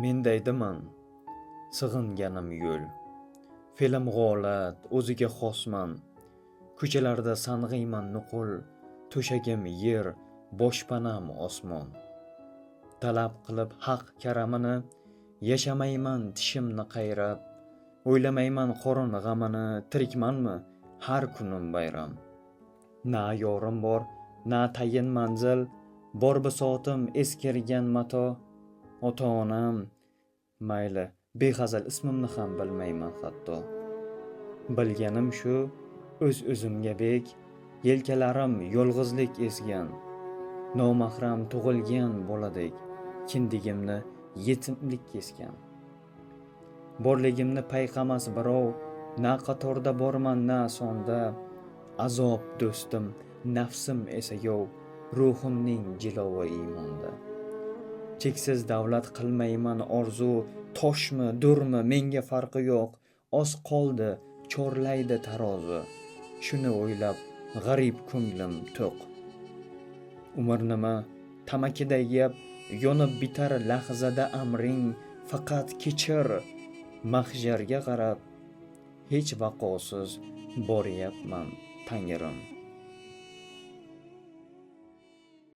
Mendaydiman, sig'inganim yo'l. Fe'lim g'olat, o'ziga xosman. Ko'chalarda sang'iyman nuqul, to'shagim yer, boshpanam osmon. Talab qilib haq karamini, yashamayman tishimni qayrab. O'ylamayman qorin g'amini, tirikmanmi, har kunim bayram. Na yorim bor, na tayin manzil, bor bisotim eskirgan mato. Ota-onam, mayli, behazal ismimni ham bilmayman hatto. Bilganim shu, o'z-o'zimga bek, yelkalarim yolg'izlik ezgan. Nomahram tug'ilgan boladek, kindigimni yetimlik kesgan. Borligimni payqamas birov, na qatorda borman, na sonda. Azob do'stim, nafsim esa yov, ruhimning jilovi iymonda. Cheksiz davlat qilmayman orzu, toshmi, durmi, menga farqi yo'q. Oz qoldi, chorlaydi tarozi. Shuni o'ylab, g'arib ko'nglim to'q. Umr nima, tamakiday yeb, yonib bitar lahzada amring. Faqat kechir, mahsharga qarab, hech vaqosiz boryapman, Tangrim.